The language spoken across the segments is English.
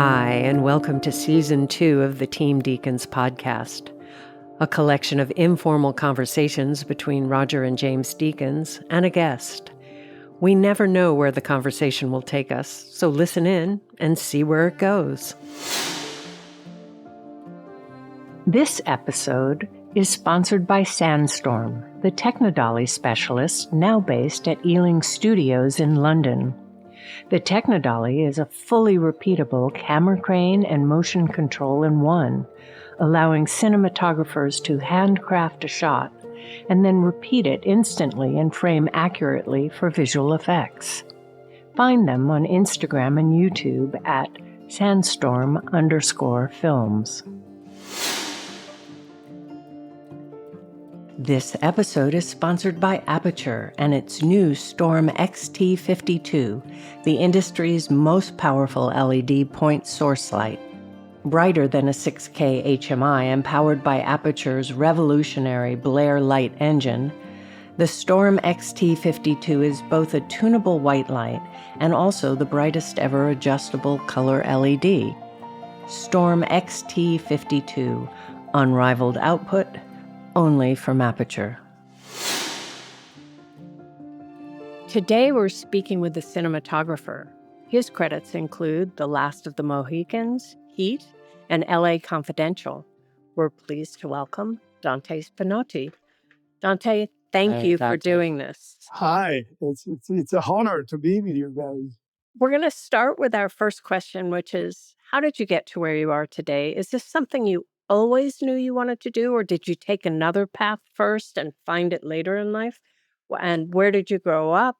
Hi, and welcome to Season 2 of the Team Deakins Podcast, a collection of informal conversations between Roger and James Deakins and a guest. We never know where the conversation will take us, so listen in and see where it goes. This episode is sponsored by Sandstorm, the Technodolly specialist now based at Ealing Studios in London. The Technodolly is a fully repeatable camera crane and motion control in one, allowing cinematographers to handcraft a shot and then repeat it instantly and frame accurately for visual effects. Find them on Instagram and YouTube at sandstorm_films. This episode is sponsored by Aperture and its new Storm XT52, the industry's most powerful LED point source light. Brighter than a 6K HMI and powered by Aperture's revolutionary Blair light engine, the Storm XT52 is both a tunable white light and also the brightest ever adjustable color LED. Storm XT52, unrivaled output, only from Aperture. Today we're speaking with the cinematographer. His credits include The Last of the Mohicans, Heat, and LA Confidential. We're pleased to welcome Dante Spinotti. Dante, thank you for doing this. Hi, it's an honor to be with you guys. We're going to start with our first question, which is, how did you get to where you are today? Is this something you always knew you wanted to do, or did you take another path first and find it later in life? And where did you grow up?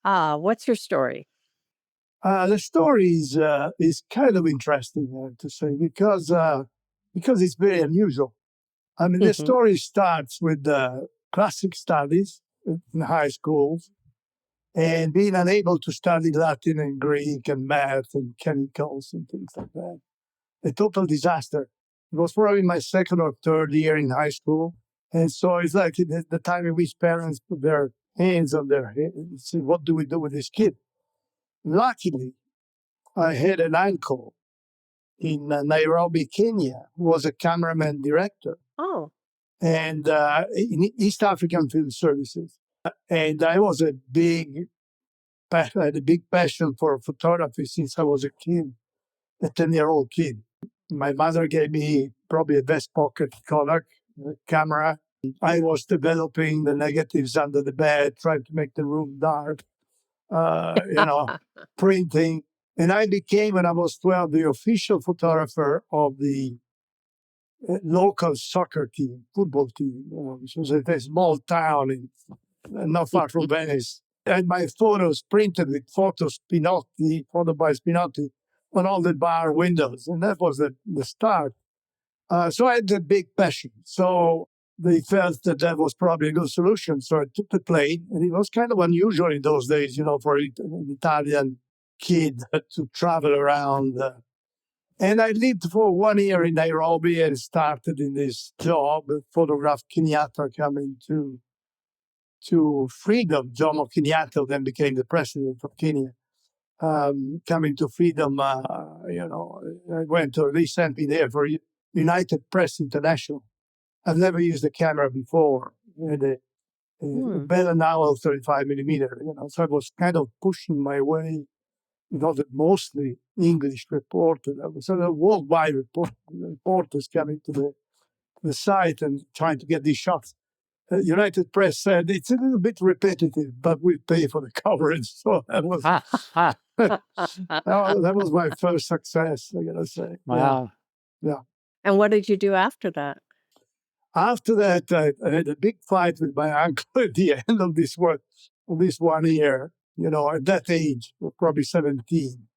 What's your story? The story is kind of interesting, I have to say, because it's very unusual. I mean, the story starts with classic studies in high schools and being unable to study Latin and Greek and math and chemicals and things like that. A total disaster. It was probably my second or third year in high school. And so it's like the time in which parents put their hands on their head and say, what do we do with this kid? Luckily, I had an uncle in Nairobi, Kenya, who was a cameraman director. Oh. And in East African Film Services. And I had a big passion for photography since I was a kid, a 10-year-old kid. My mother gave me probably a West Pocket Kodak camera. I was developing the negatives under the bed, trying to make the room dark, printing. And I became, when I was 12, the official photographer of the local soccer team, football team, which was a small town not far from Venice. And my photos printed with photo by Spinotti, on all the bar windows. And that was the start. So I had a big passion. So they felt that was probably a good solution. So I took the plane, and it was kind of unusual in those days, for an Italian kid to travel around. And I lived for 1 year in Nairobi and started in this job, photographed Kenyatta coming to freedom. Jomo Kenyatta then became the president of Kenya. Coming to freedom, I went to, they sent me there for United Press International. I've never used a camera before. I had a Bell & Howell 35 millimeter, so I was kind of pushing my way, mostly English reporter. There was a worldwide reporters coming to the site and trying to get these shots. United Press said, it's a little bit repetitive, but we pay for the coverage. So that was that was my first success, I gotta say. Wow. Yeah. And what did you do after that? After that, I had a big fight with my uncle at the end of this 1 year. At that age, probably 17,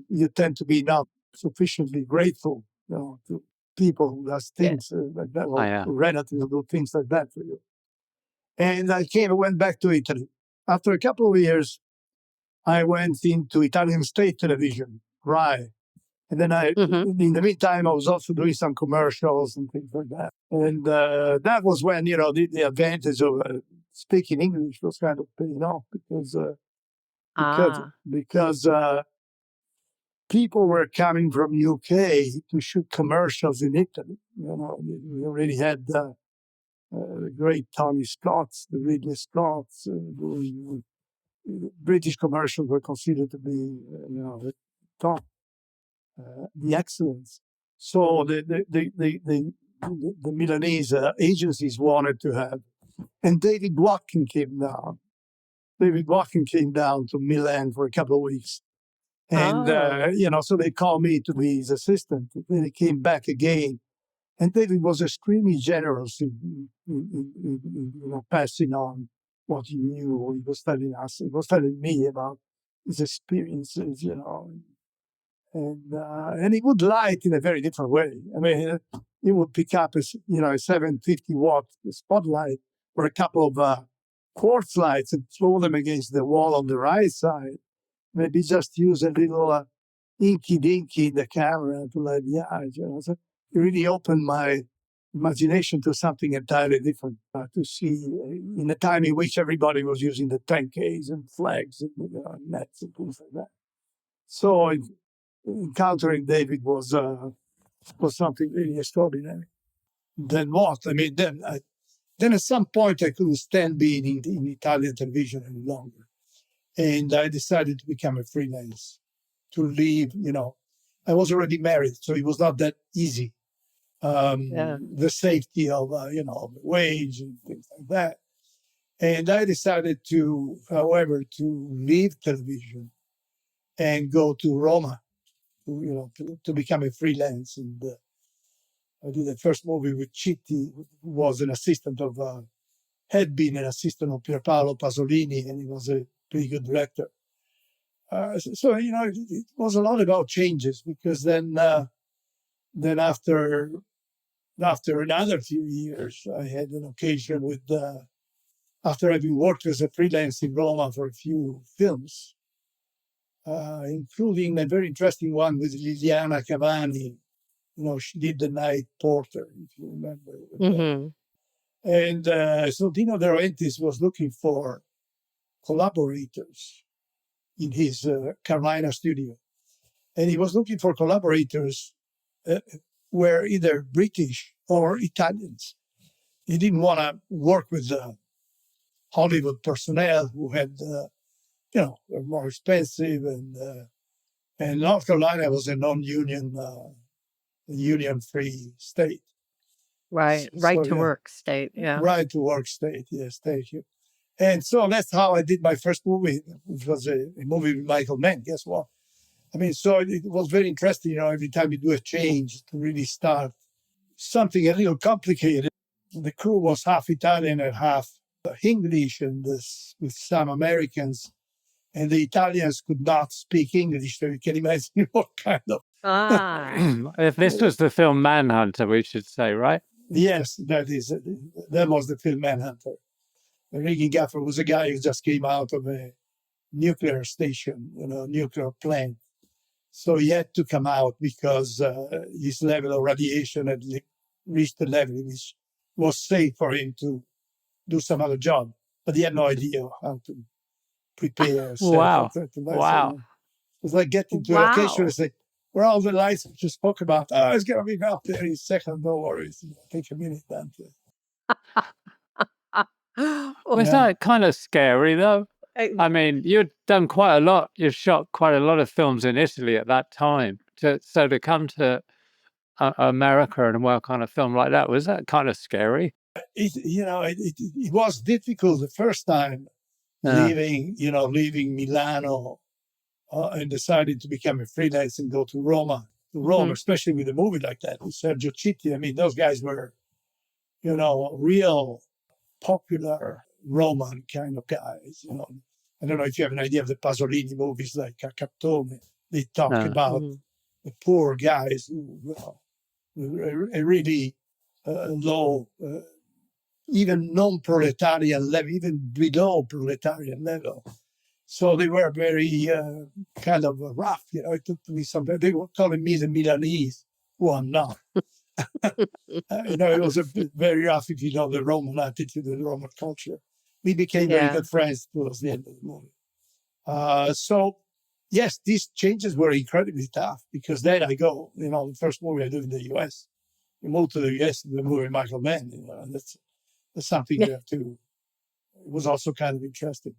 you tend to be not sufficiently grateful, to people who does things like that, or relatives who do things like that for you. And I went back to Italy. After a couple of years, I went into Italian state television, RAI. And then in the meantime, I was also doing some commercials and things like that. And that was when, the advantage of speaking English was kind of paying off because people were coming from UK to shoot commercials in Italy. We already had the great Tony Scotts, the Ridley Scotts. British commercials were considered to be, the top, the excellence. So the Milanese agencies wanted to have, and David Watkin came down. David Watkin came down to Milan for a couple of weeks. And, so they called me to be his assistant. Then he came back again. And David was extremely generous in passing on what he knew. He was telling us, he was telling me about his experiences, and he would light in a very different way. I mean, he would pick up a 750-watt spotlight or a couple of quartz lights and throw them against the wall on the right side. Maybe just use a little inky dinky in the camera to light the eyes. So it really opened my imagination to something entirely different, to see in a time in which everybody was using the 10Ks and flags and nets and things like that. So encountering David was something really extraordinary. Then what? I mean, then at some point I couldn't stand being in Italian television any longer. And I decided to become a freelance, to leave, I was already married, so it was not that easy. The safety of, the wage and things like that. And I decided to leave television and go to Roma, to become a freelance. And I did the first movie with Citti, who was an assistant of, had been an assistant of Pierpaolo Pasolini, and he was a pretty good director. So it was a lot about changes, because then after another few years, I had an occasion with, after having worked as a freelance in Roma for a few films, including a very interesting one with Liliana Cavani. She did The Night Porter, if you remember. Mm-hmm. And so Dino De Laurentiis was looking for collaborators in his Carolina studio. And he was looking for collaborators were either British or Italians. He didn't want to work with Hollywood personnel who had, were more expensive, and North Carolina was a non-union, union-free state. Right. Right to work state. Yeah. Right to work state. Yes, thank you. And so that's how I did my first movie, which was a movie with Michael Mann. Guess what? I mean, so it was very interesting, every time you do a change to really start something a little complicated. The crew was half Italian and half English, and with some Americans. And the Italians could not speak English, so you can imagine what kind of... If this was the film Manhunter, we should say, right? Yes, that was the film Manhunter. Ricky Gaffer was a guy who just came out of a nuclear station, nuclear plant. So he had to come out because his level of radiation had reached a level which was safe for him to do some other job. But he had no idea how to prepare. Wow. It was like getting to a location and say, where are all the lights we just spoke about? Oh, it's going to be up there in a second. No worries. Take a minute, Dante. Was that kind of scary, though? I mean, you'd done quite a lot. You shot quite a lot of films in Italy at that time. So to come to America and work on a film like that, was that kind of scary? It was difficult the first time leaving Milano and deciding to become a freelance and go to Rome, especially with a movie like that with Sergio Citti. I mean, those guys were, real popular Roman kind of guys. I don't know if you have an idea of the Pasolini movies like Carcassonne. They talk about the poor guys who a really low, even non-proletarian level, even below proletarian level. So they were very kind of rough. It took me something. They were calling me the Milanese, who I'm not. It was very rough if you know the Roman attitude, the Roman culture. We became very good friends towards the end of the movie. So yes, these changes were incredibly tough because then I go, the first movie I do in the US, we moved to the US, the movie Michael Mann, and that's something you have to, it was also kind of interesting.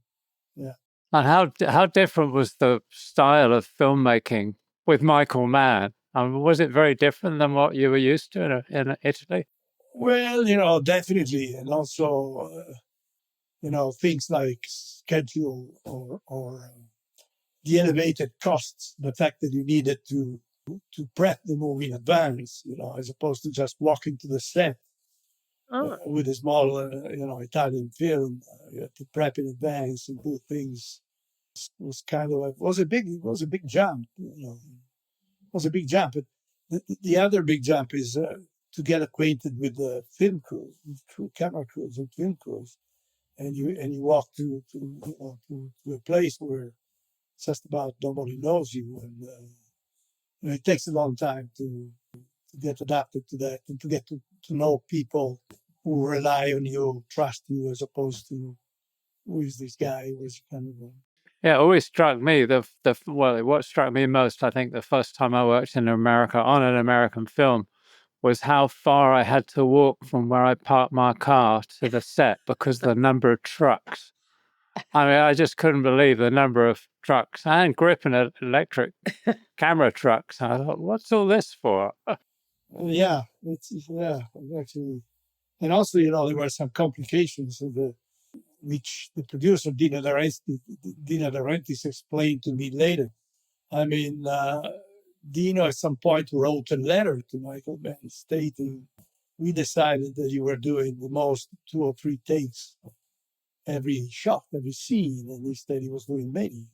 Yeah. And how different was the style of filmmaking with Michael Mann? Was it very different than what you were used to in Italy? Well, definitely. And also, things like schedule or the elevated costs, the fact that you needed to prep the movie in advance, as opposed to just walking to the set with a small, Italian film. You had to prep in advance and do things. Was kind of it was a big jump. It was a big jump. But the other big jump is to get acquainted with the film crew, camera crews, and film crews, and you walk to a place where just about nobody knows you, and it takes a long time to get adapted to that and to get to know people who rely on you, trust you, as opposed to who is this guy, who is kind of. Yeah, it always struck me what struck me most, I think, the first time I worked in America on an American film was how far I had to walk from where I parked my car to the set because of the number of trucks. I mean, I just couldn't believe the number of trucks and gripping electric camera trucks. I thought, what's all this for? Yeah, actually, and also, there were some complications which the producer Dino De Laurentiis explained to me later. I mean, Dino at some point wrote a letter to Michael Mann stating, we decided that you were doing the most 2 or 3 takes every shot, every scene, and instead he was doing many.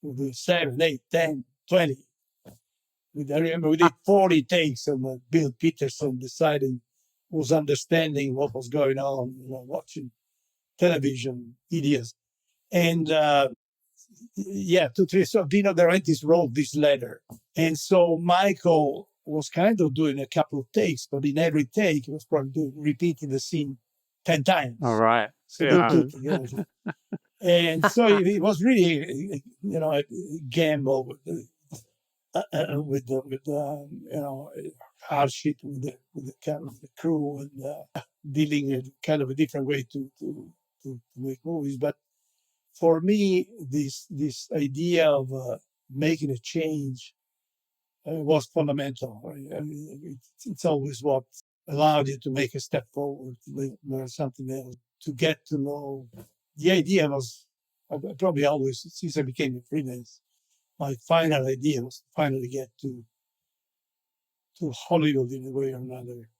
We did 7, 8, 10, 20. I remember we did 40 takes, and Bill Peterson was understanding what was going on, watching television, idiots. And so Dino De Laurentiis wrote this letter. And so Michael was kind of doing a couple of takes, but in every take, he was probably repeating the scene 10 times. All right. So and so it was really, a gamble with the hardship with the camera, the crew, and dealing in kind of a different way to make movies. But for me, this idea of making a change was fundamental. I mean, it's always what allowed you to make a step forward, to learn something else, to get to know. The idea was probably always, since I became a freelance, my final idea was to finally get to Hollywood in a way or another,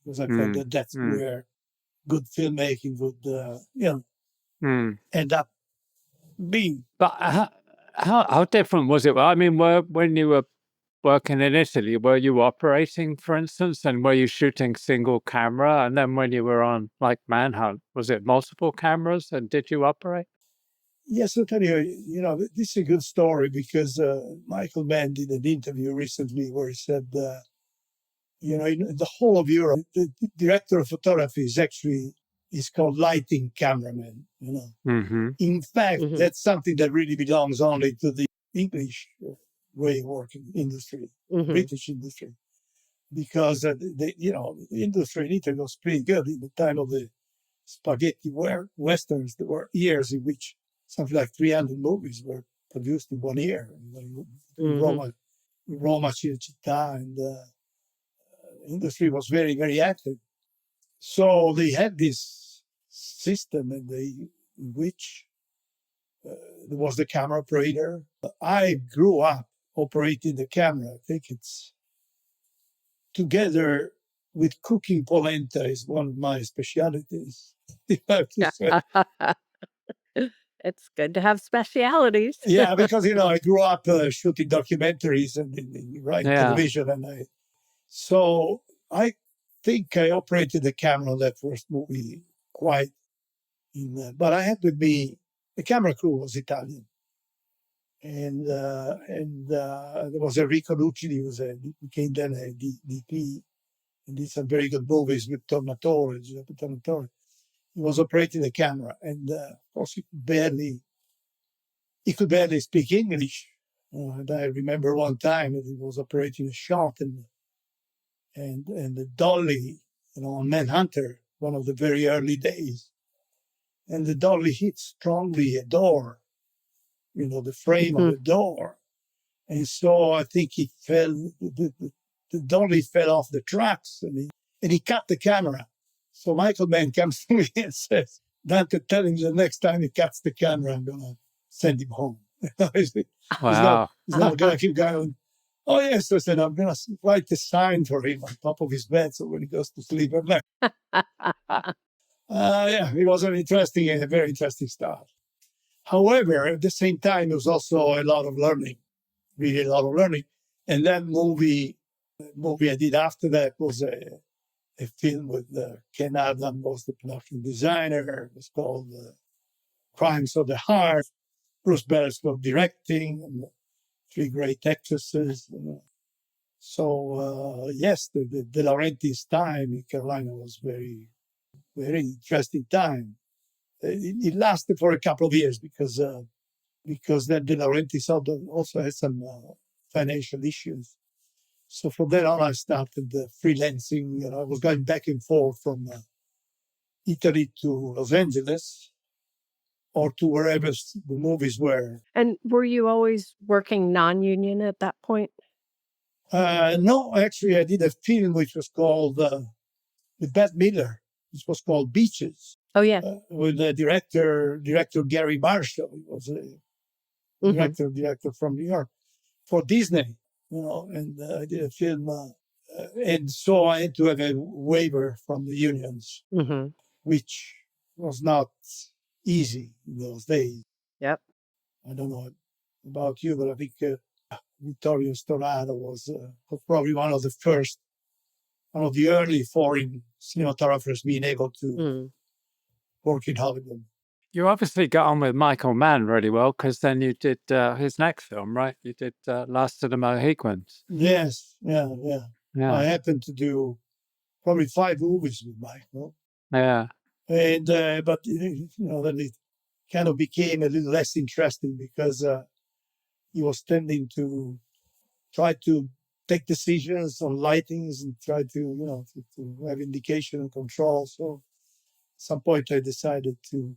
because I felt that that's where good filmmaking would, end up being. But how different was it? I mean, when you were working in Italy, were you operating, for instance, and were you shooting single camera? And then when you were on like Manhunt, was it multiple cameras? And did you operate? Yes, I'll tell you, this is a good story because Michael Mann did an interview recently where he said, in the whole of Europe, the director of photography is called lighting cameraman, Mm-hmm. In fact, that's something that really belongs only to the English way of working industry, British industry, because the industry in Italy was pretty good in the time of the spaghetti westerns. There were years in which something like 300 movies were produced in 1 year in Roma, Cinecittà, and the industry was very, very active. So they had this system, in which there was the camera operator. I grew up operating the camera. I think it's together with cooking polenta is one of my specialities. If I have to say. It's good to have specialities. Yeah, because I grew up shooting documentaries and writing television, and so I think I operated the camera on that first movie quite. But I had with me the camera crew was Italian, and there was Enrico Lucidi, who became then a DP, and did some very good movies with Giuseppe Tornatore. He was operating the camera, and of course he could barely he could barely speak English. And I remember one time that he was operating a shot and the dolly, on Manhunter, one of the very early days. And the dolly hit strongly a door, the frame of the door. And so I think he fell, the dolly fell off the tracks and he cut the camera. So Michael Mann comes to me and says, Dante, tell him the next time he cuts the camera, I'm going to send him home. He's not going to keep going. Oh, yes. I said, I'm going to write a sign for him on top of his bed so when he goes to sleep at night. It was a very interesting start. However, at the same time, it was also a lot of learning, really a lot of learning. And that movie I did after that was a film with Ken Adam was the production designer. It was called Crimes of the Heart. Bruce Beresford directing, and 3 great actresses. So, yes, the De Laurentiis time in Carolina was very, very interesting time. It lasted for a couple of years because then De Laurentiis also had some financial issues. So from then on, I started freelancing. I was going back and forth from Italy to Los Angeles or to wherever the movies were. And were you always working non-union at that point? No, actually, I did a film which was called with Bette Miller. It was called Beaches. Oh, yeah. With the director Gary Marshall. He was a director from New York for Disney. And I did a film. And so I had to have a waiver from the unions, which was not easy in those days. Yep. I don't know about you, but I think Vittorio Storaro was probably one of the early foreign cinematographers being able to work in Hollywood. You obviously got on with Michael Mann really well because then you did his next film, right? You did Last of the Mohicans. Yes, yeah. I happened to do probably 5 movies with Michael. Yeah. And but then it kind of became a little less interesting because he was tending to try to take decisions on lightings and try to have indication and control. So at some point I decided to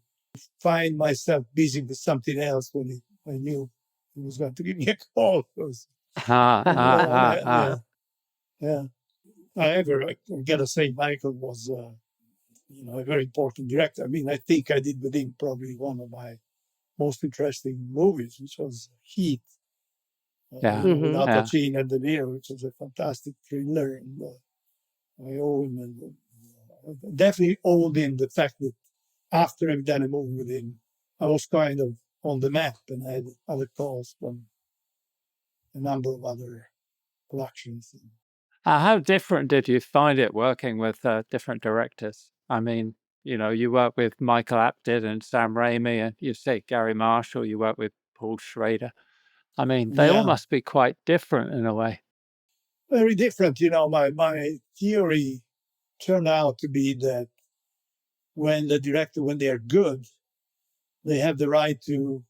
find myself busy with something else when I knew he was going to give me a call. Yeah. However, I gotta say, Michael was a very important director. I mean, I think I did with him probably one of my most interesting movies, which was Heat. With Al Pacino and De Niro, which was a fantastic thriller. And I owe him, definitely owed him the fact that after I've done a movie with him, I was kind of on the map and I had other calls from a number of other productions. How different did you find it working with different directors? I mean, you work with Michael Apted and Sam Raimi, and you say Gary Marshall, you work with Paul Schrader. I mean, they all must be quite different in a way. Very different. My theory turned out to be that when they are good, they have the right to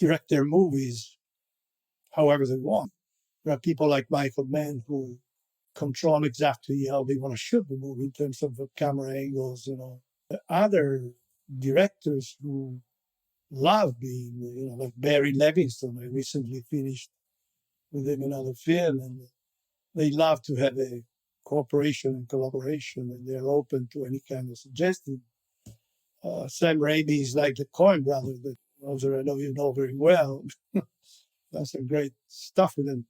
direct their movies however they want. There are people like Michael Mann who control exactly how they want to shoot the movie in terms of the camera angles. Other directors who love being, like Barry Levinson. I recently finished with him another film, and they love to have a cooperation and collaboration, and they're open to any kind of suggestion. Sam Raimi is like the Coen brothers that Roger, I know you know very well. That's some great stuff with them.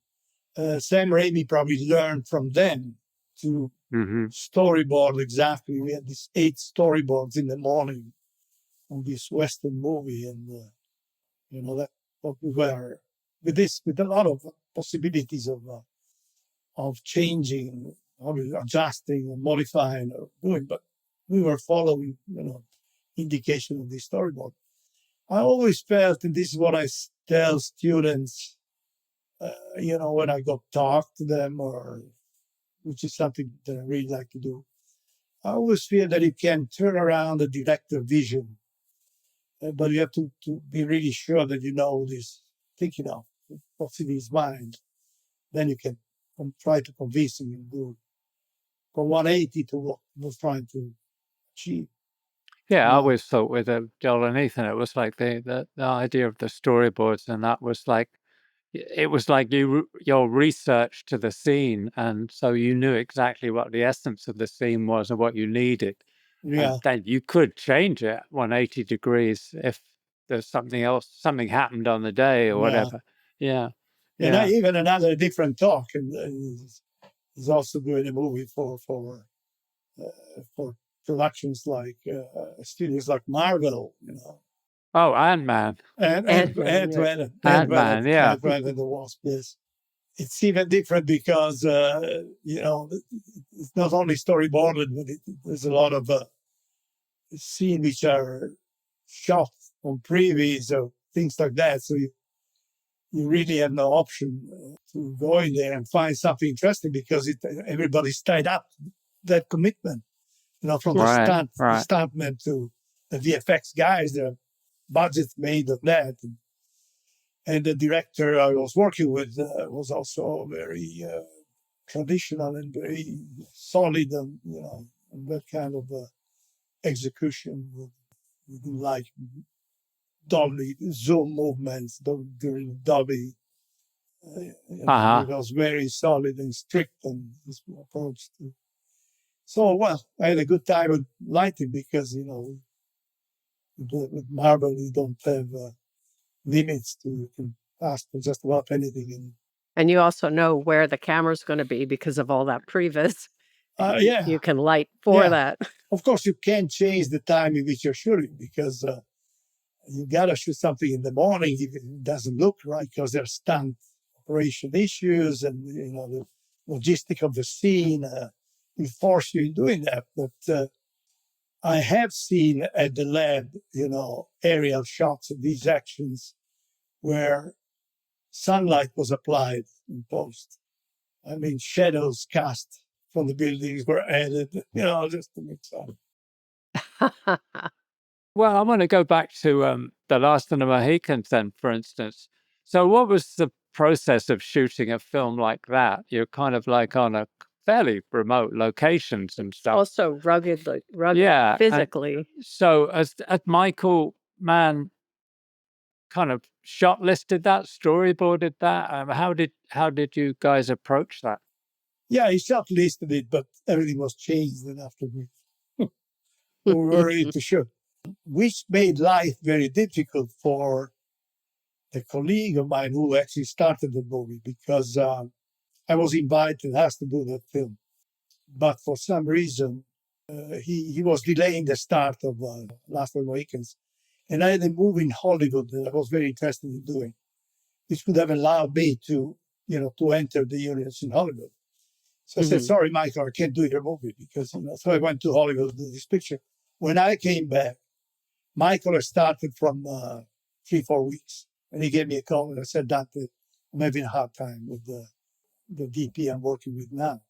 Sam Raimi probably learned from them to storyboard exactly. We had these 8 storyboards in the morning on this Western movie, and that what we were with a lot of possibilities of changing, of adjusting, or modifying, or doing, but we were following, indication of the storyboard. I always felt, and this is what I tell students, when I go talk to them, or which is something that I really like to do. I always feel that you can turn around the director vision but you have to be really sure that you know this, thinking of what's in his mind. Then you can try to convince him and do from 180 to what he was trying to achieve. Yeah, I always thought with Joel and Ethan, it was like the idea of the storyboards, and that was like, it was like your research to the scene, and so you knew exactly what the essence of the scene was and what you needed. Yeah. And then you could change it 180 degrees if there's something else, something happened on the day or whatever. Yeah. And even another different talk, and he's also doing a movie for productions like studios like Marvel, Oh, Ant-Man. Ant-Man, yeah. Ant-Man and the Wasp, yes. It's even different because, it's not only storyboarded, but there's a lot of scenes which are shot on previews or things like that. So you really have no option to go in there and find something interesting because everybody's tied up to that commitment. From the stuntmen to the VFX guys, the budget's made of that. And the director I was working with was also very traditional and very solid, and that kind of execution. We didn't like Dolby zoom movements during Dolby. It was very solid and strict in his approach to. So, well, I had a good time with lighting because, with Marvel, you don't have limits to, you can ask for just about anything. And you also know where the camera's going to be because of all that previs. You can light for that. Of course, you can't change the time in which you're shooting because you got to shoot something in the morning if it doesn't look right because there's stunt operation issues and, the logistic of the scene will force you in doing that. But I have seen at the lab, aerial shots of these actions where sunlight was applied in post. I mean, shadows cast from the buildings were added, just to mix up. Well, I want to go back to The Last of the Mohicans then, for instance. So what was the process of shooting a film like that? You're kind of like on a fairly remote locations and stuff. Also rugged physically. So as Michael Mann kind of shot listed that, storyboarded that, how did you guys approach that? Yeah, he shot listed it, but everything was changed then after we were ready to shoot, which made life very difficult for a colleague of mine who actually started the movie because I was invited, asked to do that film. But for some reason, he was delaying the start of Last of the Mohicans. And I had a movie in Hollywood that I was very interested in doing, which would have allowed me to enter the unions in Hollywood. So I said, sorry, Michael, I can't do your movie because, so I went to Hollywood to do this picture. When I came back, Michael had started from 3-4 weeks. And he gave me a call and I said, Dante, I'm having a hard time with the DP I'm working with now.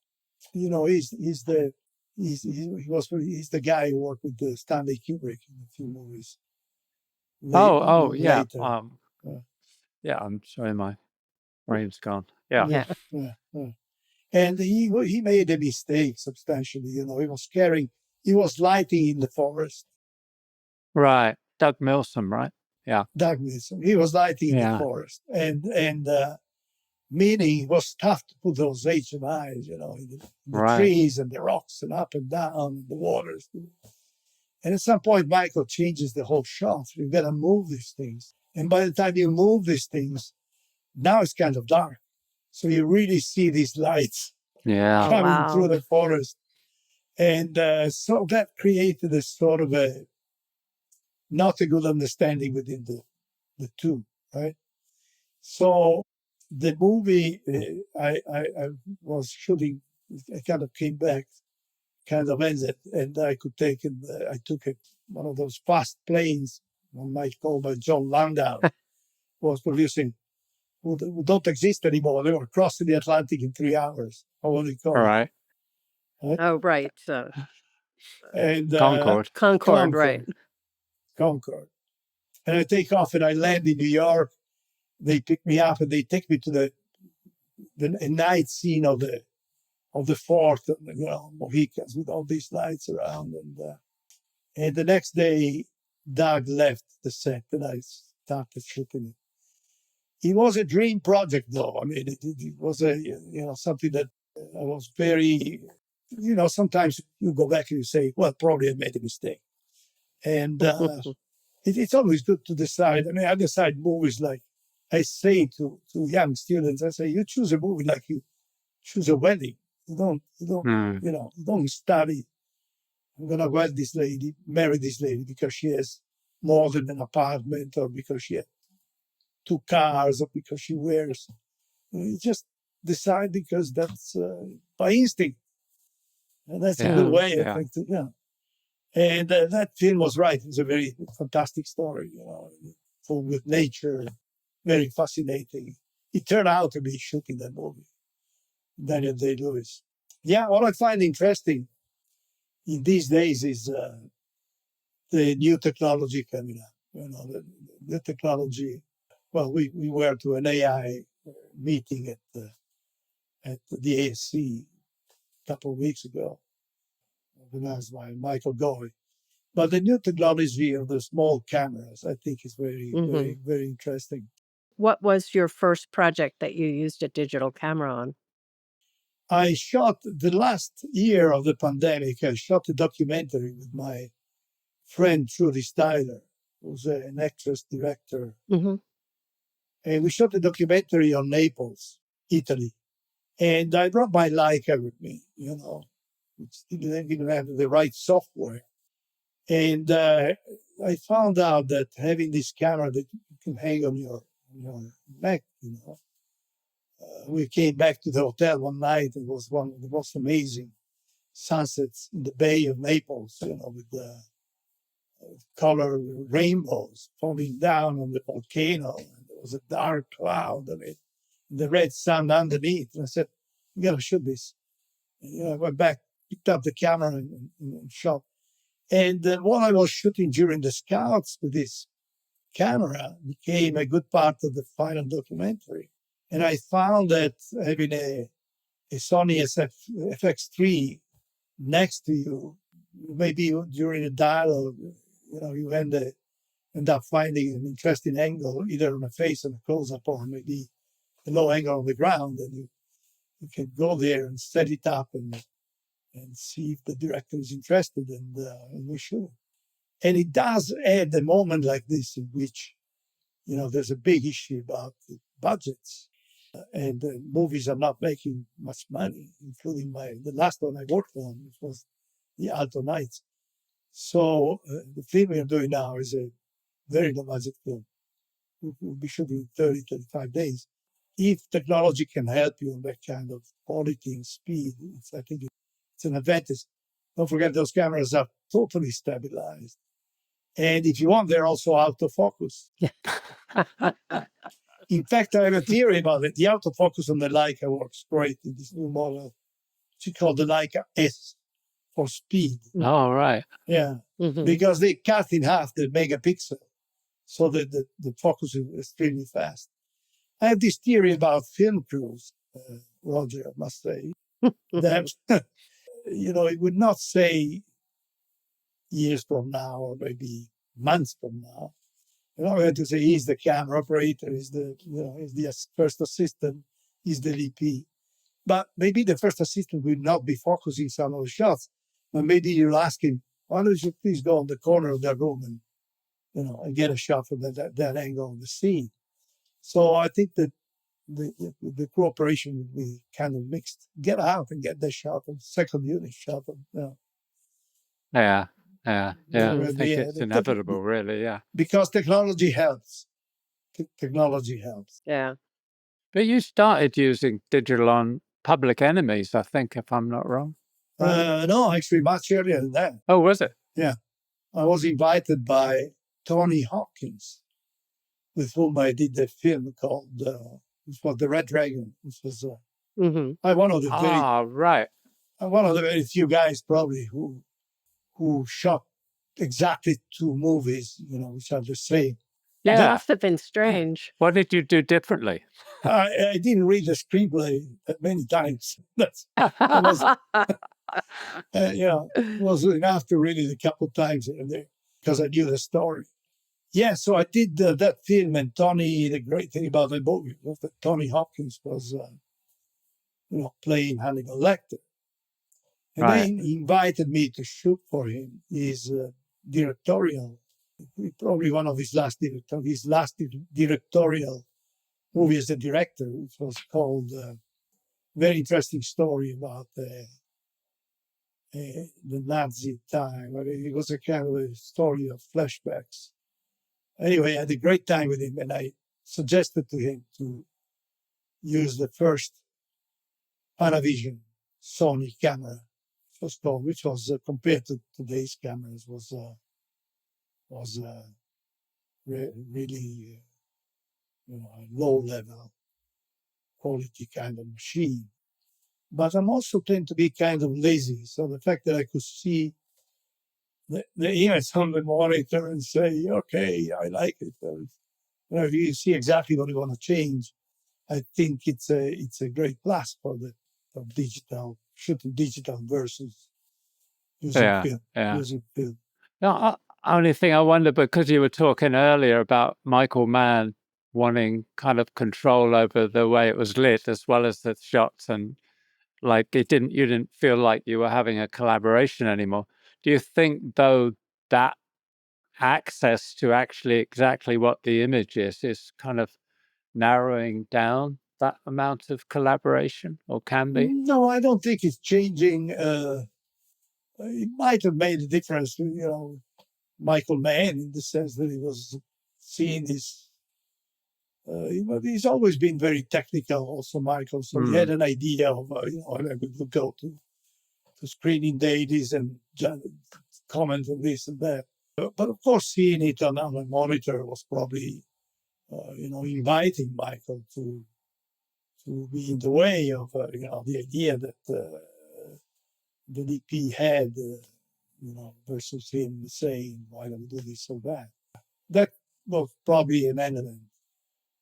He's the guy who worked with Stanley Kubrick in a few movies. Yeah. Later. Yeah, I'm sorry, my brain's gone. Yeah. And he made a mistake substantially. He was lighting in the forest. Right, Doug Milsom, right? Yeah, Doug Milsom. He was lighting in the forest, and meaning it was tough to put those HMIs, in the trees and the rocks and up and down the waters. And at some point, Michael changes the whole shot. You got to move these things, and by the time you move these things, now it's kind of dark, so you really see these lights coming through the forest, and so that created a sort of not a good understanding within the two, right? So the movie I was shooting, I kind of came back, kind of ended, and I took one of those fast planes, one might call by John Landau, was producing, who don't exist anymore. They were crossing the Atlantic in 3 hours. How would you call it? Right. Oh, right. And Concorde. Concorde, right. Concorde. And I take off and I land in New York. They pick me up and they take me to the night scene of the fort, Mohicans with all these lights around. And the next day, Doug left the set and I started shooting it. It was a dream project, though. I mean, it was something that I was very, sometimes you go back and you say, well, probably I made a mistake. And it's always good to decide. I mean, I decide movies like I say to young students, I say, you choose a movie like you choose a wedding. You don't study. I'm going to wed this lady, marry this lady because she has more than an apartment or because she has 2 cars or because she wears. You just decide because that's by instinct. And that's a good way, I think. And that film was right. It was a very fantastic story, full with nature, very fascinating. It turned out to be shooting that movie, Daniel Day-Lewis. Yeah, what I find interesting in these days is the new technology coming up. The technology. Well, we were to an AI meeting at the ASC a couple of weeks ago, organized by Michael Mann. But the new technology of the small cameras, I think, is very, very, very interesting. What was your first project that you used a digital camera on? I shot the last year of the pandemic. I shot a documentary with my friend Trudy Styler, who's an actress director. And we shot a documentary on Naples, Italy. And I brought my Leica with me, which didn't have the right software. And I found out that having this camera that you can hang on your neck, we came back to the hotel one night. It was one of the most amazing sunsets in the Bay of Naples, with the color rainbows falling down on the volcano. And there was a dark cloud of it, and the red sun underneath. And I said, "We got to shoot this." And, I went back, picked up the camera, and shot. And what I was shooting during the scouts with this camera became a good part of the final documentary. And I found that having a Sony FX3 next to you, maybe during a dialogue, you end up finding an interesting angle, either on a face and a close-up or maybe a low angle on the ground. And you can go there and set it up and see if the director is interested, and we shoot. And it does add a moment like this in which, there's a big issue about the budgets, and movies are not making much money, including the last one I worked on, which was The Alto Nights. So the film we are doing now is a very low budget film. We'll be shooting 30, 35 days. If technology can help you on that kind of quality and speed, I think it's an advantage. Don't forget those cameras are totally stabilized. And if you want, they're also autofocus. In fact, I have a theory about it. The autofocus on the Leica works great in this new model. It's called the Leica S for speed. Oh, right. Yeah, because they cut in half the megapixel so that the focus is extremely fast. I have this theory about film crews, Roger, I must say, that, it would not say years from now or maybe months from now. You're not going to say he's the camera operator, he's the first assistant, he's the VP. But maybe the first assistant will not be focusing some of the shots. But maybe you'll ask him, why don't you please go on the corner of that room and get a shot from that angle of the scene. So I think that the cooperation will be kind of mixed. Get out and get the shot, and second unit shot. Yeah. I think it's inevitable, really, yeah. Because technology helps. Technology helps. Yeah. But you started using digital on Public Enemies, I think, if I'm not wrong. Right? No, actually much earlier than that. Oh, was it? Yeah. I was invited by Tony Hawkins, with whom I did a film called, it was The Red Dragon. This was one of the one of the very few guys probably who shot exactly 2 movies, which are the same. That Yeah. must have been strange. What did you do differently? I didn't read the screenplay many times. That was, was enough to read it a couple of times because I knew the story. Yeah, so I did that film, and Tony, the great thing about the movie was that Tony Hopkins was, playing Hannibal Lecter. And then he invited me to shoot for him his directorial, probably one of his last directorial movie as a director, which was called very interesting story about the Nazi time. I mean, it was a kind of a story of flashbacks. Anyway, I had a great time with him, and I suggested to him to use the first Panavision Sony camera, which was compared to today's cameras was really a low level quality kind of machine. But I'm also tend to be kind of lazy, so the fact that I could see the image on the monitor and say, okay, I like it. You see exactly what you want to change. I think it's a great plus for the shooting digital versus using film. Using film. No, only thing I wonder, because you were talking earlier about Michael Mann wanting kind of control over the way it was lit as well as the shots, and like you didn't feel like you were having a collaboration anymore. Do you think though that access to actually exactly what the image is kind of narrowing down that amount of collaboration, or can be? No, I don't think it's changing. It might have made a difference to, Michael Mann, in the sense that he was seeing this. He's always been very technical, also Michael. So he had an idea of, and I would go to screening deities and comment on this and that. But of course, seeing it on a monitor was probably, inviting Michael to be in the way of, the idea that the DP had, versus him saying, why don't we do this or that? That was probably an element.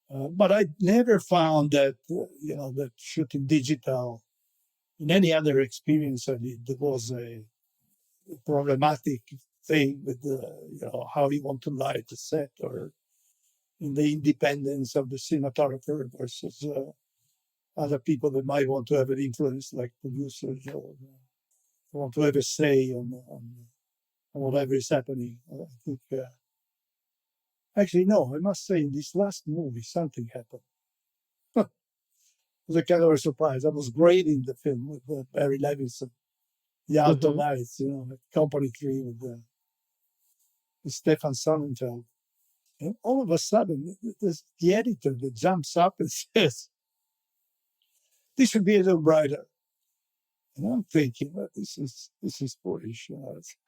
But I never found that, that shooting digital in any other experience I did, there was a problematic thing with how you want to light the set, or in the independence of the cinematographer versus other people that might want to have an influence, like producers, or want to have a say on whatever is happening. I think, actually, no, I must say, in this last movie, something happened. It was a kind of a surprise. I was grading the film with Barry Levinson, the Alto Lights, the company tree with Stefan Sonnenfeld. And all of a sudden, the editor that jumps up and says, this should be a little brighter. And I'm thinking, well, this is foolish.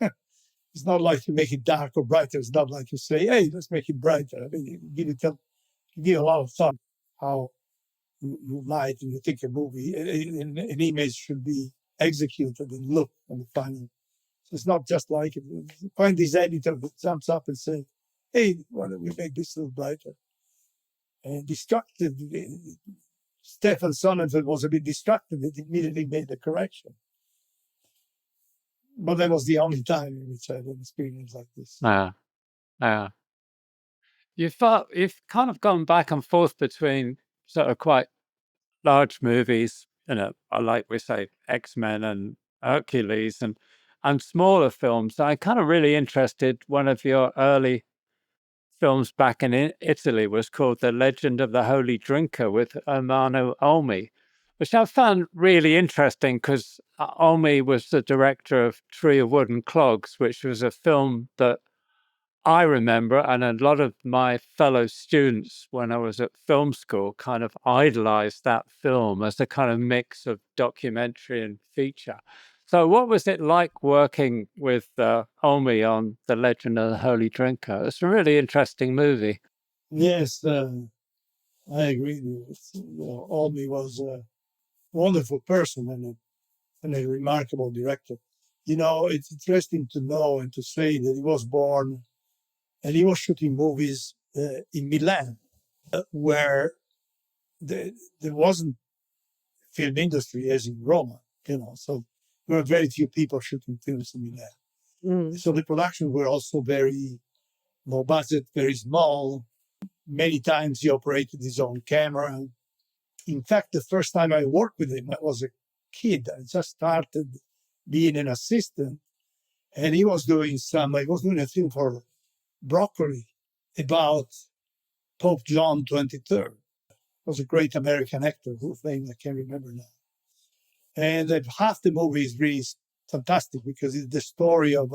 It's not like you make it dark or brighter. It's not like you say, hey, let's make it brighter. I mean, you give a lot of thought how you light and you think a movie, an image should be executed and look on the final. So it's not just like it. Find this editor that jumps up and says, hey, why don't we make this a little brighter? And distracted, Stefan Sonnenfeld was a bit distracted and immediately made the correction. But that was the only time in which I had an experience like this. You've kind of gone back and forth between sort of quite large movies, like we say, X-Men and Hercules, and smaller films. I'm kind of really interested. One of your early films back in Italy was called The Legend of the Holy Drinker with Ermanno Olmi, which I found really interesting because Olmi was the director of Tree of Wooden Clogs, which was a film that I remember, and a lot of my fellow students when I was at film school kind of idolized that film as a kind of mix of documentary and feature. So what was it like working with Olmi on The Legend of the Holy Drinker? It's a really interesting movie. Yes, I agree with you. Olmi was a wonderful person and a remarkable director. It's interesting to know and to say that he was born and he was shooting movies in Milan, where there wasn't film industry as in Roma, so there were very few people shooting films in Milan. So the productions were also very low budget, very small. Many times he operated his own camera. In fact, the first time I worked with him, I was a kid. I just started being an assistant, and he was doing a film for Broccoli about Pope John 23rd. Was a great American actor whose name I can't remember now. And half the movie is really fantastic because it's the story of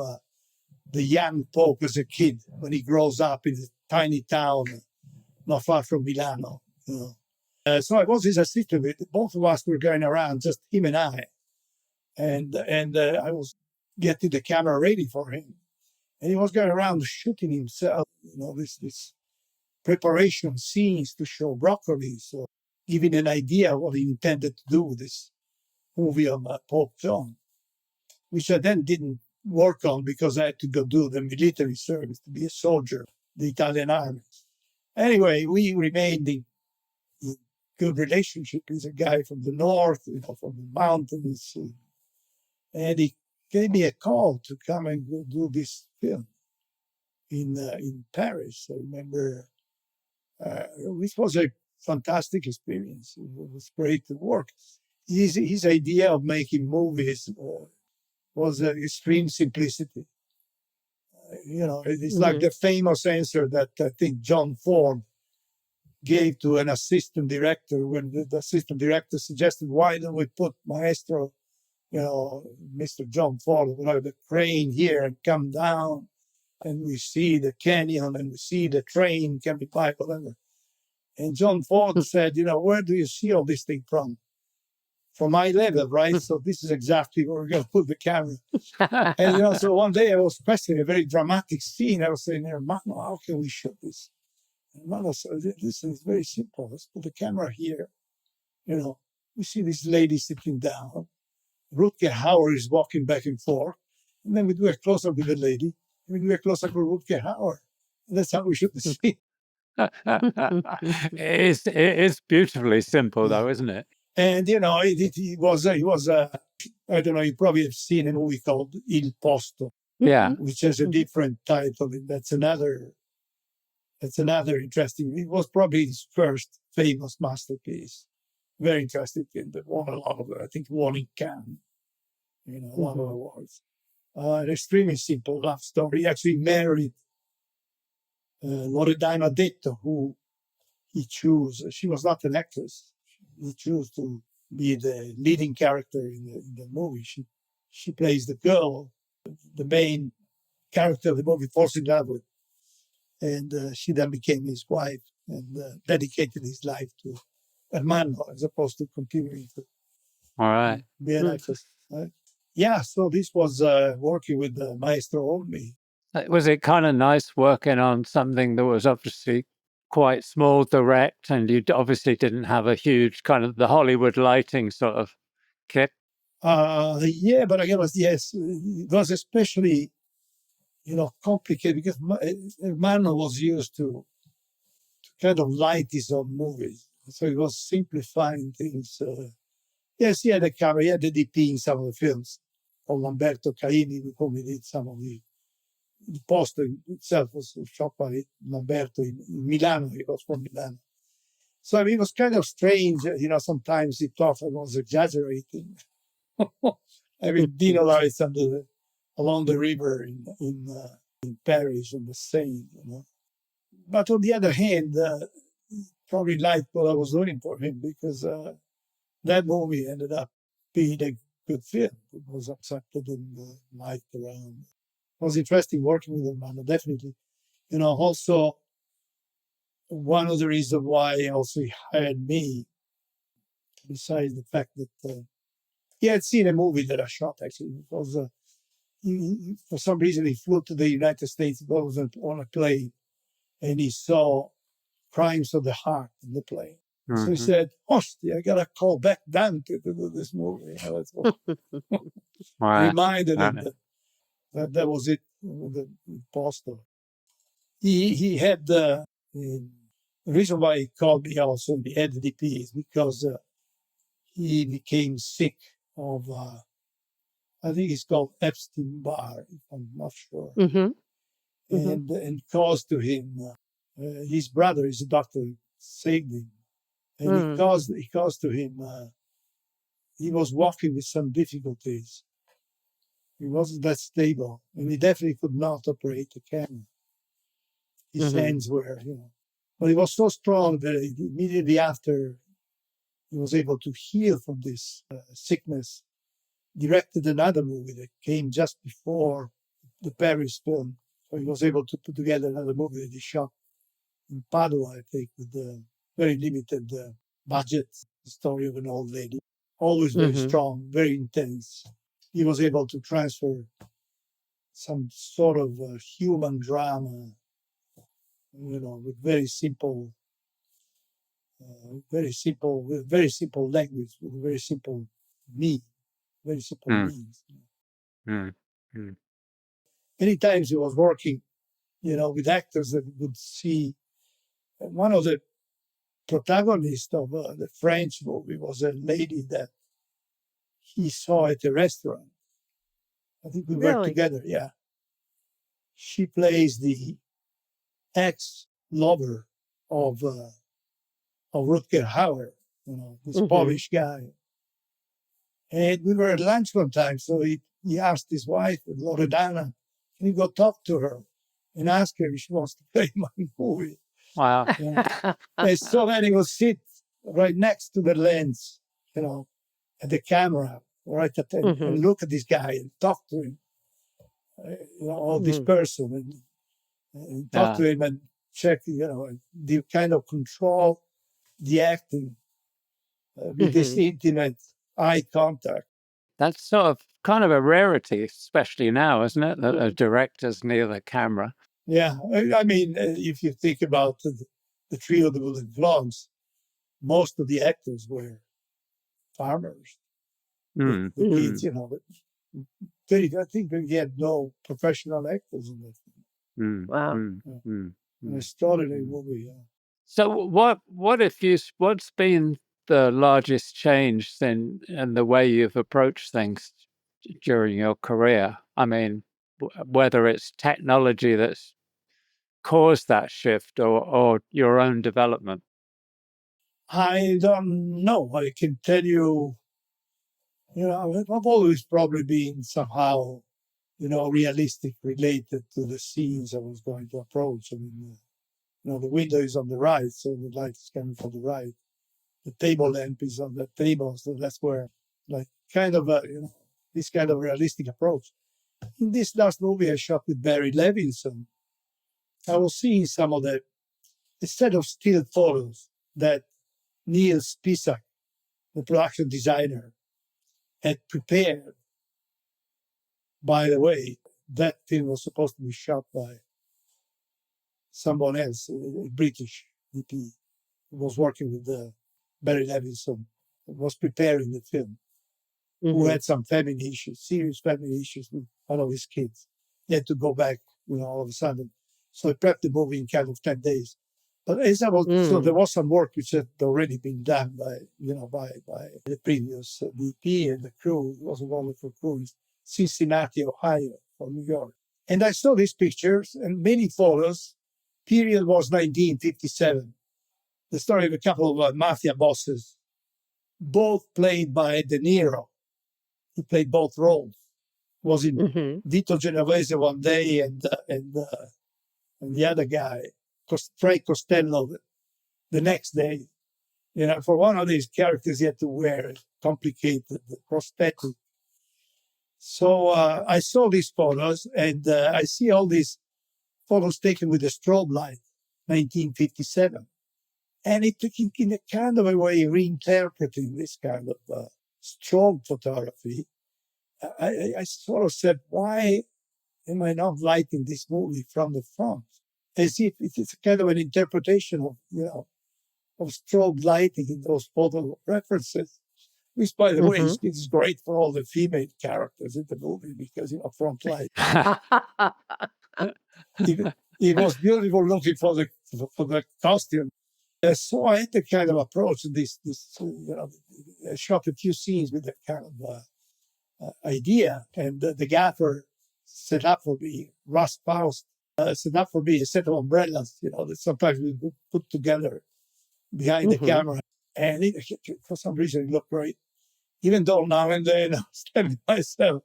the young Pope as a kid when he grows up in a tiny town not far from Milano. So I was his assistant. Both of us were going around, just him and I. And I was getting the camera ready for him. And he was going around shooting himself, this preparation scenes to show Broccoli. So giving an idea of what he intended to do with this movie of Pope John, which I then didn't work on because I had to go do the military service to be a soldier, the Italian army. Anyway, we remained in good relationship. He's a guy from the north, from the mountains. And he gave me a call to come and do this film in Paris. I remember it was a fantastic experience. It was great to work. His idea of making movies was extreme simplicity. It's like the famous answer that I think John Ford gave to an assistant director when the assistant director suggested, why don't we put Maestro, Mr. John Ford, the crane here and come down and we see the canyon and we see the train coming by, whatever. And John Ford said, where do you see all this thing from? From eye level, right? So this is exactly where we're going to put the camera. And, so one day I was questioning a very dramatic scene. I was saying, Ermanno, how can we shoot this? And Ermanno said, listen, it's very simple. Let's put the camera here. We see this lady sitting down. Rutger Hauer is walking back and forth. And then we do a close-up with the lady. And we do a close-up with Rutger Hauer. And that's how we shoot the scene. It's beautifully simple, though, isn't it? And, he was I don't know, you probably have seen a movie called Il Posto. Yeah. Which has a different title. And that's another interesting. It was probably his first famous masterpiece. Very interesting film that won a lot of, I think, won in Cannes, a lot of awards. An extremely simple love story. He actually married Loredana Detto, who he chose. She was not an actress. He chose to be the leading character in the movie. She plays the girl, the main character of the movie, falls in love with. And she then became his wife and dedicated his life to Ermanno as opposed to continuing to be an actress. Right? Yeah, so this was working with Maestro Olmi. Was it kind of nice working on something that was obviously quite small, direct, and you obviously didn't have a huge kind of the Hollywood lighting sort of kit? Yeah, but again, yes, it was especially, complicated because Ermanno was used to kind of light his own movies. So it was simplifying things. Yes, he had a camera, he had the DP in some of the films of Lamberto Caini, with whom he did some of the poster itself was shot by Lamberto in Milano. He was from Milano. So it was kind of strange. Sometimes he thought I was exaggerating. Dino lights along the river in Paris on the Seine. But on the other hand, probably liked what I was doing for him because that movie ended up being a good film. It was accepted and liked around. It was interesting working with him, definitely. Also, one of the reasons why he hired me, besides the fact that he had seen a movie that I shot, actually. It was, for some reason, he flew to the United States, he was on a plane, and he saw Crimes of the Heart in the plane. So he said, I got to call back Dante to do this movie. Reminded him that was it, the poster. He had And the reason why he called me also the head DP is because he became sick of, I think it's called Epstein-Barr, if I'm not sure. And caused to him, his brother is a doctor, saved him. And he caused to him, he was walking with some difficulties. He wasn't that stable, and he definitely could not operate the camera. His hands were, but he was so strong that immediately after he was able to heal from this sickness, directed another movie that came just before the Paris film. So he was able to put together another movie that he shot in Padua, I think, with a very limited budget. The story of an old lady, always very strong, very intense. He was able to transfer some sort of human drama, with very simple language, with very simple means. Many times he was working, with actors that would see. One of the protagonists of the French movie was a lady that he saw at a restaurant. I think we worked together, yeah. She plays the ex-lover of Rutger Hauer, this Polish guy. And we were at lunch one time, so he asked his wife, Loredana, can you go talk to her and ask her if she wants to play my movie? Wow. And so then he would sit right next to the lens, at the camera, right at the, and look at this guy and talk to him, this person, and talk to him and check, and the kind of control the acting with this intimate eye contact. That's sort of kind of a rarity, especially now, isn't it? That a director's near the camera. Yeah. I mean, if you think about the Trio of the Wooden Vlogs, most of the actors were farmers. The kids, I think they had no professional actors in that. Wow. An extraordinary movie, yeah. So what's been the largest change in the way you've approached things during your career? I mean, whether it's technology that's caused that shift or your own development? I don't know. I can tell you, I've always probably been somehow, realistic related to the scenes I was going to approach. I mean, the window is on the right, so the light is coming from the right. The table lamp is on the table, so that's where, kind of this kind of realistic approach. In this last movie I shot with Barry Levinson, I was seeing some of the set of still photos that Neil Spisak, the production designer, had prepared. By the way, that film was supposed to be shot by someone else, a British DP, who was working with Barry Levinson, was preparing the film, who had some family issues, serious family issues with one of his kids. He had to go back, all of a sudden. So he prepped the movie in kind of 10 days. But so there was some work which had already been done by the previous DP and the crew. It was a wonderful crew in Cincinnati, Ohio, from New York. And I saw these pictures and many photos. Period was 1957. The story of a couple of mafia bosses, both played by De Niro. He played both roles. Was in Vito Genovese one day and the other guy, Frank Costello, the next day. For one of these characters, he had to wear a complicated prosthetic. So I saw these photos, and I see all these photos taken with a strobe light, 1957. And it took in a kind of a way reinterpreting this kind of strobe photography. I sort of said, why am I not lighting this movie from the front? As if it's a kind of an interpretation of strobe lighting in those photo references, which, by the way, is great for all the female characters in the movie because, front light. It was beautiful looking for the costume. So I had the kind of approach this I shot a few scenes with that kind of idea, and the gaffer set up for me, Russ Faust, set up for me a set of umbrellas, that sometimes we would put together behind the camera, and for some reason it looked great. Even though now and then I was telling myself,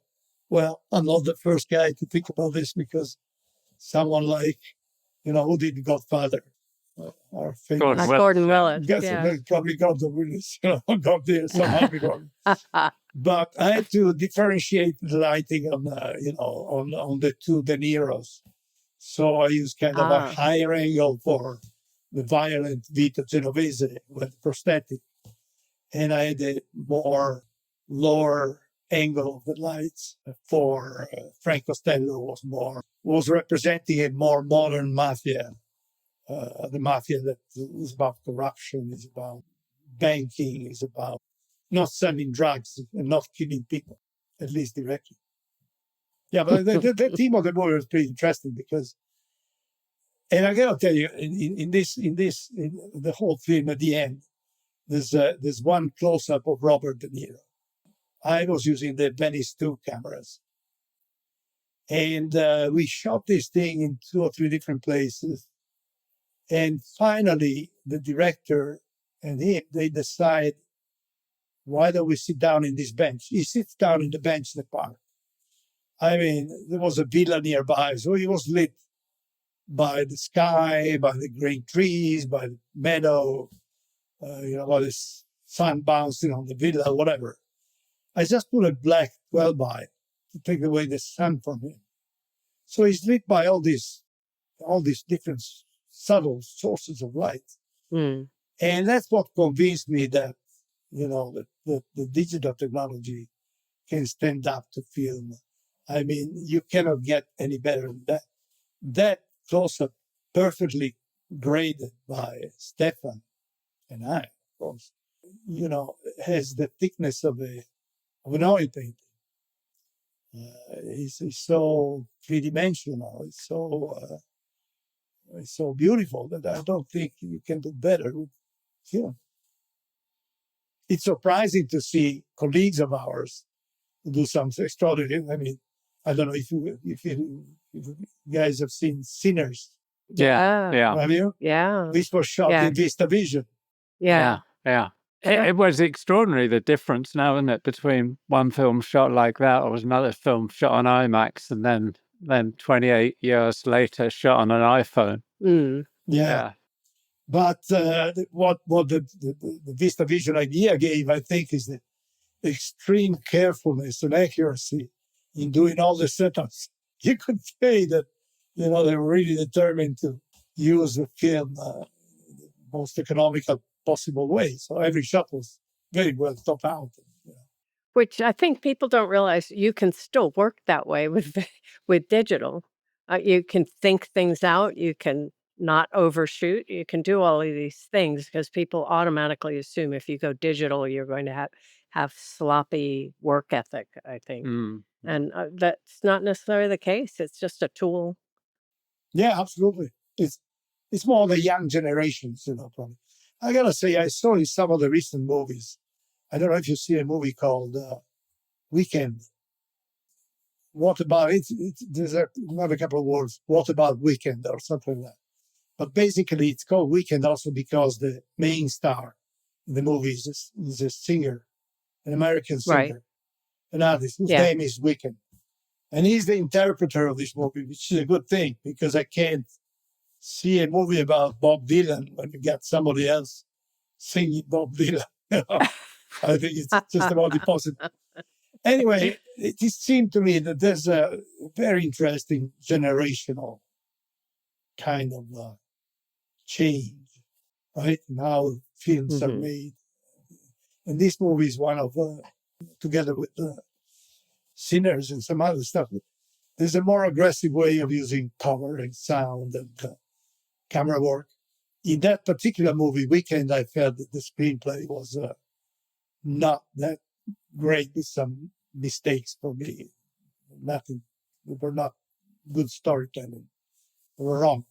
well, I'm not the first guy to think about this, because someone like, who did Godfather? Our famous Gordon Willis. Probably Gordon Willis, got there somehow before. But I had to differentiate the lighting on the two De Niros. So I used kind of a higher angle for the violent Vito Genovese with prosthetic. And I had a more lower angle of the lights for Frank Costello was representing a more modern mafia. The mafia that is about corruption, is about banking, is about not selling drugs and not killing people, at least directly. Yeah, but the theme of the movie was pretty interesting because, and I gotta tell you, in the whole film at the end, there's one close up of Robert De Niro. I was using the Venice 2 cameras, and we shot this thing in 2 or 3 different places. And finally, the director and him, they decide, why don't we sit down in this bench? He sits down in the bench in the park. I mean, there was a villa nearby, so he was lit by the sky, by the green trees, by the meadow, by the sun bouncing on the villa, whatever. I just put a black 12 by to take away the sun from him. So he's lit by all these different subtle sources of light. And that's what convinced me that, that the digital technology can stand up to film. I mean, you cannot get any better than that. That close-up, perfectly graded by Stefan and I, of course, has the thickness of an oil painting. It's so three-dimensional. It's so beautiful that I don't think you can do better with film. It's surprising to see colleagues of ours do something extraordinary. I mean, I don't know if you guys have seen Sinners. Yeah. Have you? Yeah. This was shot in Vista Vision. Yeah. It was extraordinary, the difference now, isn't it, between one film shot like that or another film shot on IMAX and then 28 years later shot on an iPhone. Yeah. But what the Vista Vision idea gave, I think, is the extreme carefulness and accuracy in doing all the setups. You could say that, they were really determined to use the film the most economical possible way. So every shot was very well thought out. Which I think people don't realize you can still work that way with digital. You can think things out. You can not overshoot. You can do all of these things because people automatically assume if you go digital, you're going to have sloppy work ethic, I think. And that's not necessarily the case. It's just a tool. Yeah, absolutely. It's more the young generations, probably. I gotta say, I saw in some of the recent movies, I don't know if you see a movie called Weekend. What about it? There's another couple of words. What about Weekend or something like that? But basically, it's called Weekend also because the main star in the movie is a singer, an American singer, an artist whose name is Weekend. And he's the interpreter of this movie, which is a good thing because I can't see a movie about Bob Dylan when you got somebody else singing Bob Dylan. I think it's just about impossible. Anyway, it seemed to me that there's a very interesting generational kind of change, right? In how films are made. And this movie is one of, together with Sinners and some other stuff, there's a more aggressive way of using color and sound and camera work. In that particular movie, Weekend, I felt that the screenplay was not that great with some mistakes for me. They were not good storytelling. wrong.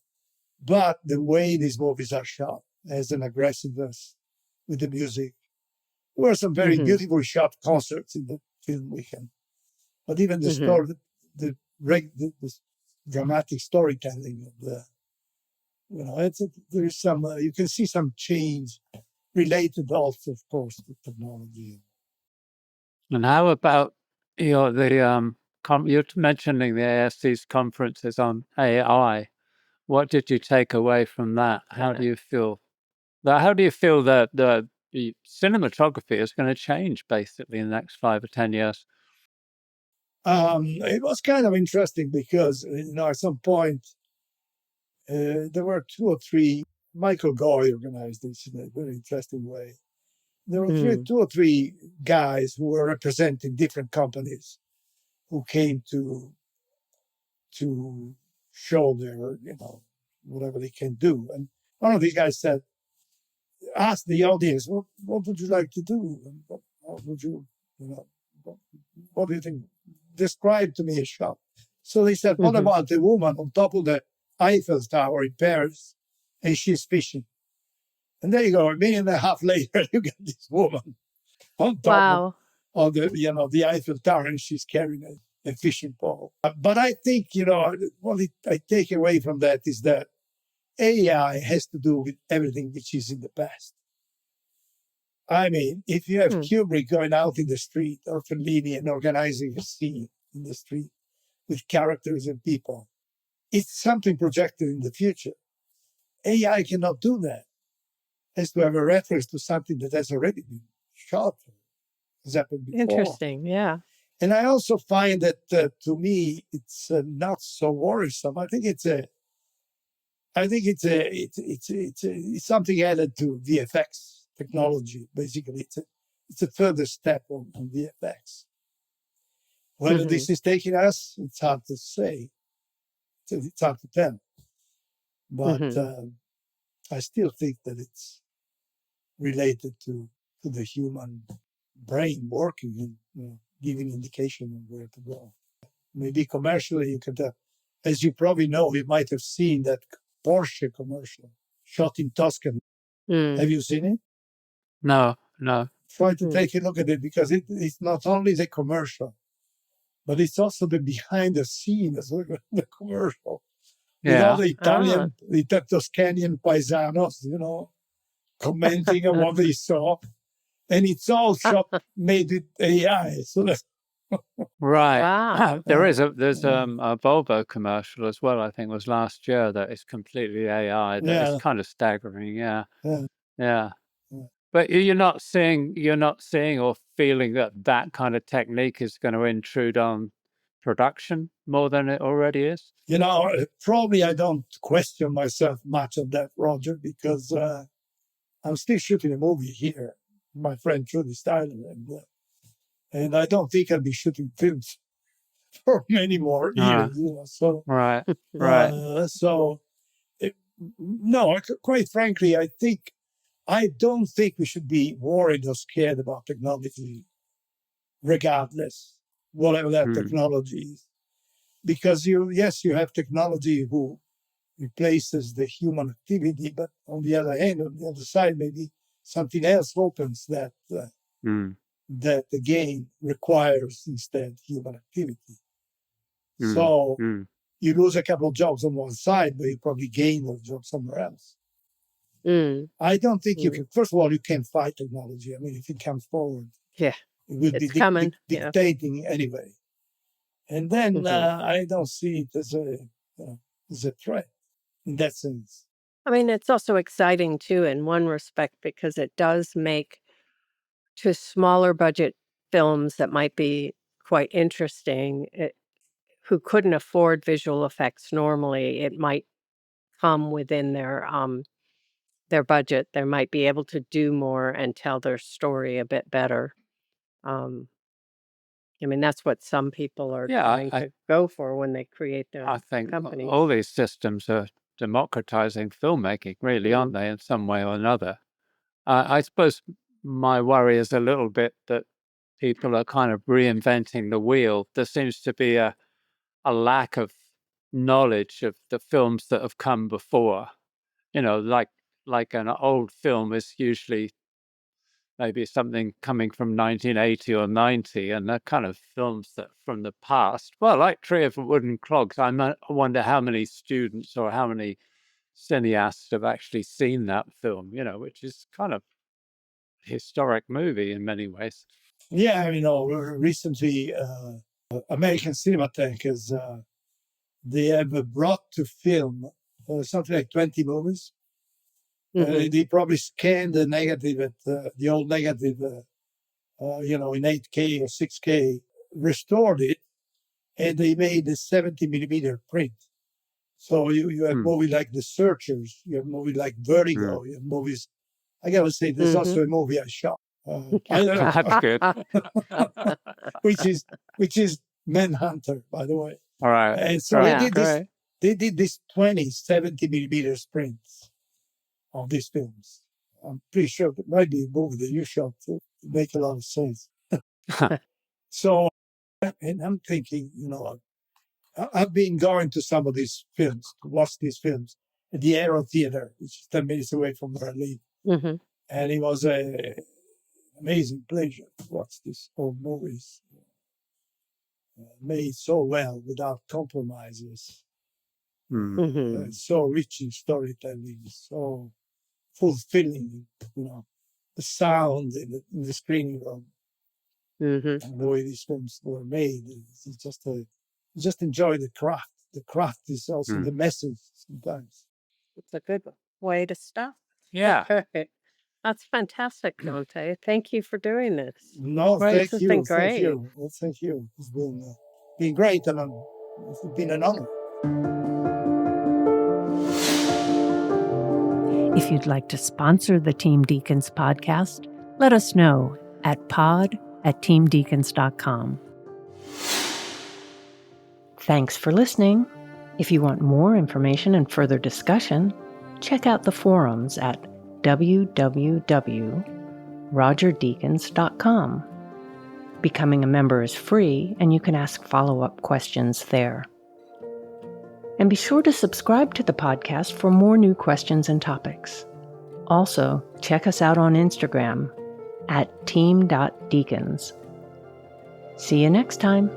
But the way these movies are shot has an aggressiveness with the music. There were some very beautiful shot concerts in the film weekend. But even the story, the dramatic storytelling of the, there is some, you can see some change related also, of course, to technology. And how about you're mentioning the ASC's conferences on AI? What did you take away from that? How do you feel? How do you feel that the cinematography is going to change basically in the next 5 or 10 years? It was kind of interesting because, at some point, there were 2 or 3, Michael Goy organized this in a very interesting way. There were 2 or 3 guys who were representing different companies who came to show their, whatever they can do. And one of these guys said, ask the audience, what would you like to do? And what would you, what do you think? Describe to me a shot. So they said, what about the woman on top of the Eiffel Tower in Paris, and she's fishing? And there you go, 1.5 million later, you get this woman on top of the, the Eiffel Tower, and she's carrying a fishing pole. But I think, what I take away from that is that AI has to do with everything which is in the past. I mean, if you have Kubrick going out in the street or Fellini and organizing a scene in the street with characters and people, it's something projected in the future. AI cannot do that. It has to have a reference to something that has already been shot, has happened before. Interesting, yeah. And I also find that, to me, it's not so worrisome. I think it's something added to VFX technology. Basically, it's a further step on VFX. Whether this is taking us, it's hard to say. It's hard to tell. But I still think that it's related to the human brain working and giving indication of where to go. Maybe commercially, you can tell. As you probably know, you might have seen that Porsche commercial shot in Tuscany. Have you seen it? No. Try to take a look at it, because it's not only the commercial, but it's also the behind the scenes of the commercial. Yeah. With all the Italian, the Toscanian paisanos, commenting on what they saw. And it's all shot, made with AI. So that's right. Wow. There's a Volvo commercial as well, I think it was last year, that is completely AI. That is kind of staggering. Yeah. But you're not seeing or feeling that kind of technique is going to intrude on production more than it already is? Probably I don't question myself much on that, Roger, because I'm still shooting a movie here, my friend Trudy Styler, and I don't think I'll be shooting films for many more years. So right. So no, quite frankly, I don't think we should be worried or scared about technology, regardless, whatever that technology is. Because you have technology who replaces the human activity, but on the other hand, on the other side, maybe something else opens that that again requires instead human activity. So you lose a couple of jobs on one side, but you probably gain those jobs somewhere else. I don't think you can. First of all, you can't fight technology. I mean, if it comes forward, it will be dictating anyway. And then I don't see it as a threat in that sense. I mean, it's also exciting too, in one respect, because it does make to smaller budget films that might be quite interesting, who couldn't afford visual effects normally, it might come within their budget. They might be able to do more and tell their story a bit better. I mean, that's what some people are trying to go for when they create their companies. All these systems are democratizing filmmaking, really, aren't they, in some way or another? I suppose my worry is a little bit that people are kind of reinventing the wheel. There seems to be a lack of knowledge of the films that have come before. You know, like an old film is usually maybe something coming from 1980 or 90, and they're kind of films that from the past. Well, like Tree of Wooden Clogs, I wonder how many students or how many cineasts have actually seen that film, you know, which is kind of a historic movie in many ways. Yeah, recently American Cinematographer they have brought to film something like 20 movies. They probably scanned the negative, the old negative, in 8K or 6K, restored it, and they made a 70 millimeter print. So you have movies like The Searchers, you have movies like Vertigo, you have movies. I gotta say, there's also a movie I shot. That's good. which is Manhunter, by the way. All right. And so they did this 70 millimeters prints of these films. I'm pretty sure it might be a movie that you shot to make a lot of sense. So, and I'm thinking, I've been going to some of these films, to watch these films at the Aero Theater, which is 10 minutes away from where I live. And it was an amazing pleasure to watch these old movies made so well without compromises. So rich in storytelling, so fulfilling, the sound in the screening room, and the way these films were made. It's just enjoy the craft. The craft is also the message sometimes. It's a good way to stop. Yeah. That's fantastic, Dante. Thank you for doing this. No, This thank has you. been great. Thank you. Well, thank you. It's been great, and it's been an honor. If you'd like to sponsor the Team Deakins podcast, let us know at pod@teamdeakins.com. Thanks for listening. If you want more information and further discussion, check out the forums at www.rogerdeakins.com. Becoming a member is free, and you can ask follow-up questions there. And be sure to subscribe to the podcast for more new questions and topics. Also, check us out on Instagram at team.deakins. See you next time.